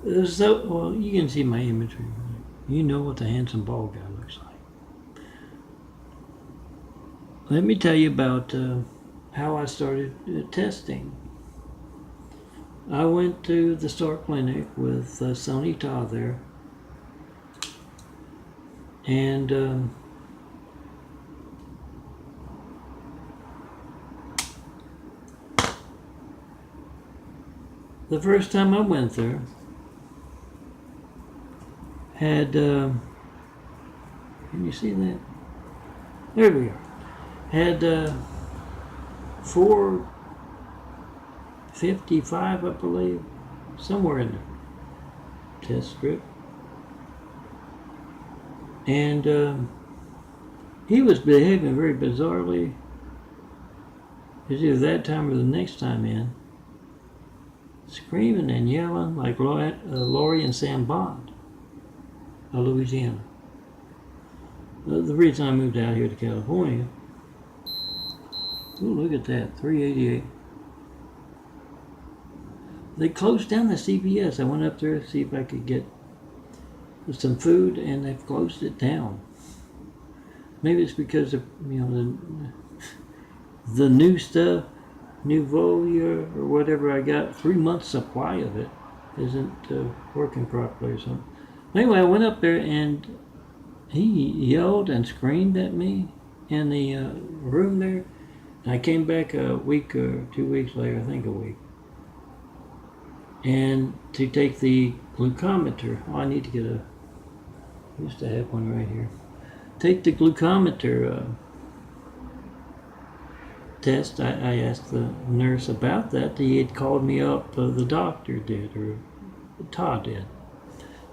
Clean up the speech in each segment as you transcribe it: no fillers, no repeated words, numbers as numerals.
So, well, you can see my imagery. You know what the handsome bald guy looks like. Let me tell you about how I started testing. I went to the Star Clinic with Sonny Todd there, and the first time I went there had, can you see that? There we are. Had 455, I believe, somewhere in the test strip. And he was behaving very bizarrely. It was either that time or the next time in, screaming and yelling like Laurie and Sam Bond of Louisiana. The reason I moved out here to California. Oh, look at that, 388. They closed down the CVS. I went up there to see if I could get some food, and they've closed it down. Maybe it's because of, you know, the new stuff, Nuvia or whatever I got, 3 months supply of it isn't working properly or something. Anyway, I went up there and he yelled and screamed at me in the room there. And I came back a week or 2 weeks later, I think a week, and to take the glucometer. Oh, I need to get I used to have one right here. Take the glucometer test. I asked the nurse about that. He had called me up, the doctor did, or Todd did,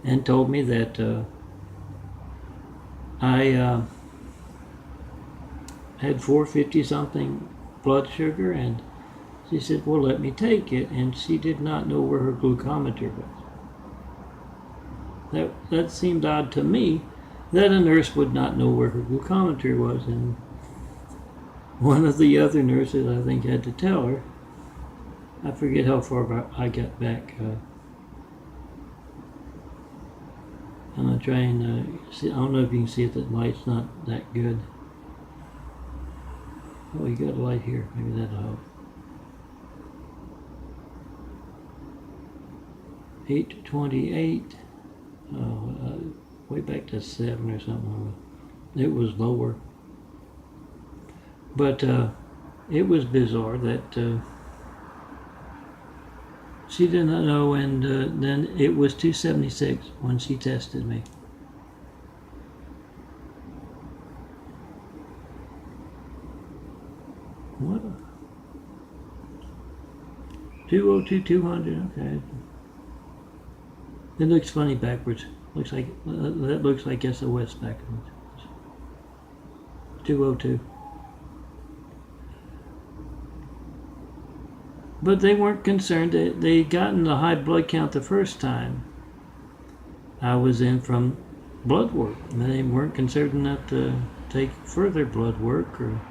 and told me that I had 450 something blood sugar, and she said, well, let me take it, and she did not know where her glucometer was. That seemed odd to me, that a nurse would not know where her glucometer was, and one of the other nurses, I think, had to tell her. I forget how far I got back. I'm going to try and see. I don't know if you can see it, that light's not that good. Oh, you got a light here. Maybe that'll help. 828. Way back to 7 or something. It was lower. But it was bizarre that she did not know, and then it was 276 when she tested me. What? 202, 200, okay. It looks funny backwards. Looks like, that looks like SOS backwards. 202. But they weren't concerned. They'd gotten a high blood count the first time I was in from blood work. They weren't concerned enough to take further blood work, or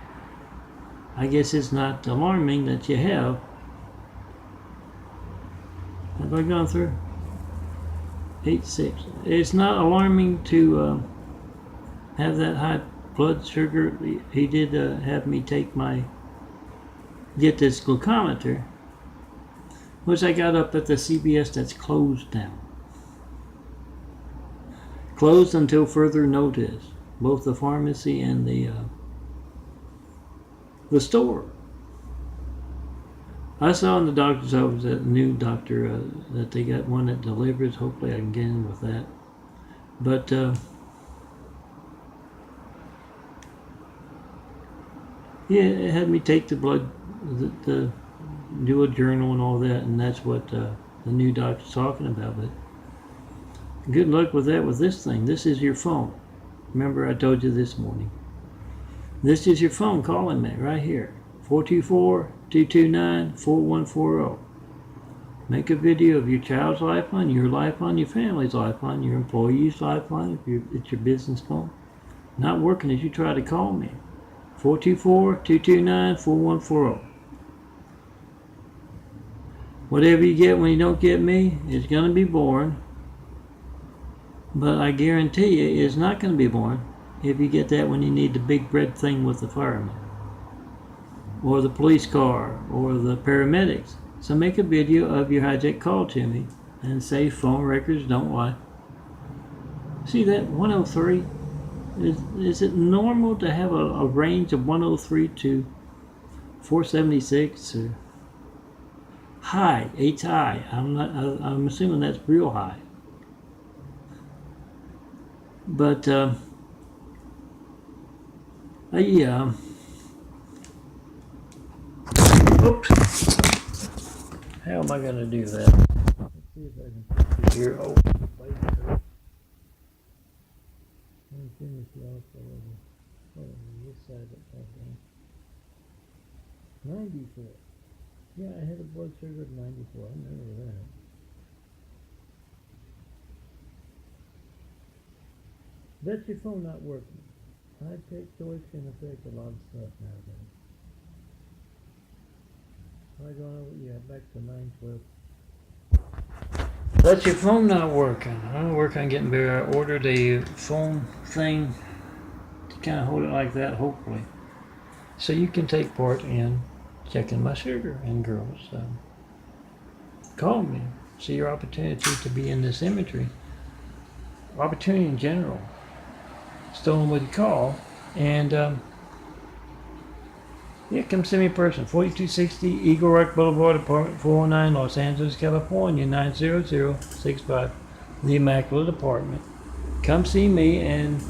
I guess it's not alarming that you have. Have I gone through? 86. It's not alarming to have that high blood sugar. He did have me get this glucometer, which I got up at the CVS that's closed now. Closed until further notice, both the pharmacy and the store. I saw in the doctor's office that new doctor that they got one that delivers. Hopefully I can get in with that. But yeah, it had me take the blood, do a journal and all that, and that's what the new doctor's talking about. But good luck with that with this thing. This is your phone. Remember I told you this morning. This is your phone calling me right here. 424-229-4140. Make a video of your child's lifeline, your lifeline, your family's lifeline, your employee's lifeline, if it's your business phone. Not working as you try to call me. 424-229-4140. Whatever you get when you don't get me is going to be boring. But I guarantee you it's not going to be boring if you get that when you need the big red thing with the fireman, or the police car, or the paramedics. So make a video of your hijack call to me and say phone records don't lie. See that 103? Is it normal to have a range of 103 to 476 or high? 8's high. I'm assuming that's real high. But yeah. Oops. How am I going to do that? Let's see if I can put it here. Oh, wait. Let me finish it off over this side of that thing. 94. Yeah, I had a blood sugar of 94. I remember that. That's your phone not working. High-tech choice can affect a lot of stuff nowadays. I go over, yeah, back to 912. That's your phone not working. I'm gonna work on getting better. I ordered a phone thing to kind of hold it like that, hopefully. So you can take part in checking my sugar. And girls, call me. See your opportunity to be in this imagery. Opportunity in general. Stolen with your call. And yeah, come see me in person. 4260 Eagle Rock Boulevard, apartment 409, Los Angeles, California, 90065. The Immaculate Apartment. Come see me and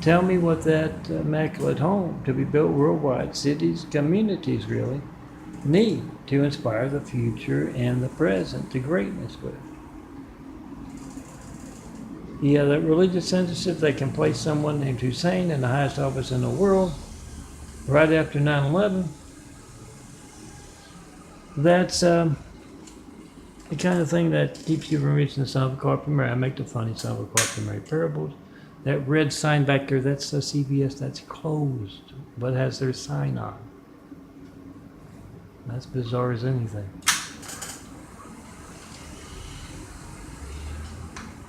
tell me what that immaculate home to be built worldwide, cities, communities really, need to inspire the future and the present to greatness with. Yeah, that religious censorship that can place someone named Hussein in the highest office in the world right after 9/11, that's the kind of thing that keeps you from reaching the Son of a Carpenter Mary. I make the funny Son of a Carpenter Mary parables. That red sign back there, that's the CVS, that's closed, but has their sign on. That's bizarre as anything.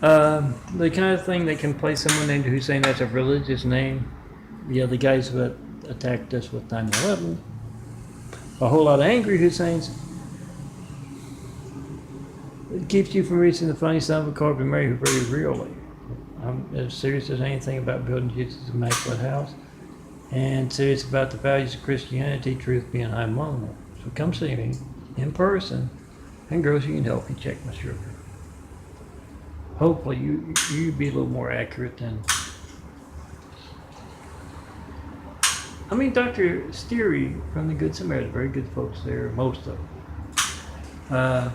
The kind of thing that can place someone named Hussein as a religious name. Yeah, the guys that attacked us with 9/11. A whole lot of angry Husseins. It keeps you from reaching the funny Son of a Carpenter Mary who very really. I'm as serious as anything about building Jesus' immaculate house, and serious about the values of Christianity, truth being high among them. So come see me in person, and girls, you can help me check my sugar. Hopefully you be a little more accurate than. I mean, Dr. Steary from the Good Samaritan, very good folks there, most of them,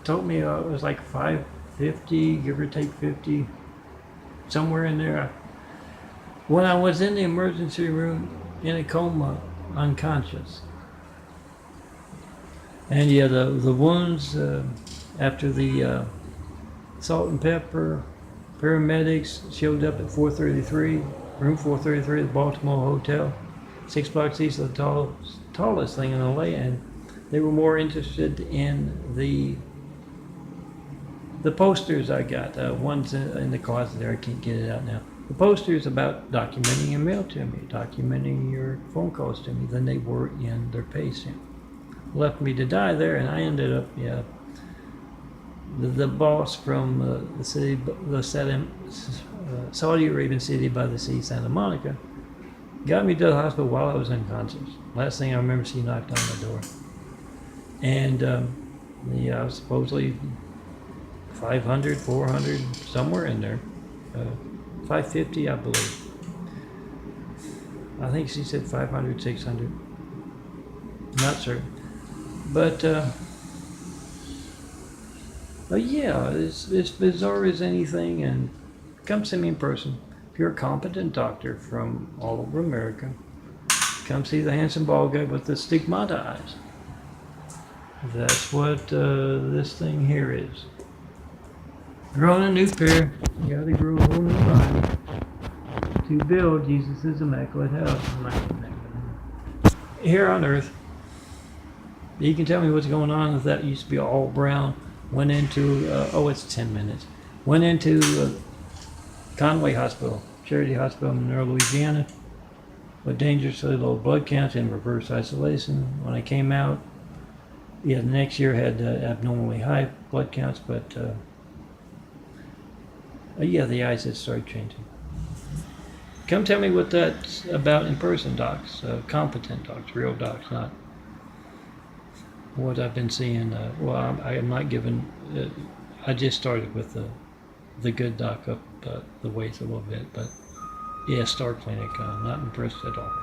told me it was like 550, give or take 50, somewhere in there. When I was in the emergency room in a coma, unconscious. And yeah, the wounds after the salt and pepper, paramedics showed up at 433, room 433 at the Baltimore Hotel, 6 blocks east of the tallest thing in LA, and they were more interested in the posters I got. One's in the closet there, I can't get it out now. The posters about documenting your mail to me, documenting your phone calls to me, than they were in their patient. Left me to die there, and I ended up, yeah, the boss from the city, the Saudi Arabian city by the sea, Santa Monica, got me to the hospital while I was unconscious. Last thing I remember, she knocked on the door. And yeah, I was supposedly 500, 400, somewhere in there. 550, I believe. I think she said 500, 600. Not certain. But yeah, it's bizarre as anything, and come see me in person. If you're a competent doctor from all over America, come see the handsome bald guy with the stigmata eyes. That's what this thing here is. Growing a new pair, you gotta grow a whole new body to build Jesus' immaculate house here on earth. You can tell me what's going on with that. It used to be all brown. Went into, it's 10 minutes. Went into Conway Hospital, Charity Hospital in Monroe, Louisiana, with dangerously low blood counts and reverse isolation. When I came out, the next year had abnormally high blood counts, but the eyes had started changing. Come tell me what that's about in person, docs. Competent docs, real docs, not what I've been seeing. I am not giving. I just started with the good doc up the ways a little bit, but yeah, Star Clinic. Not impressed at all.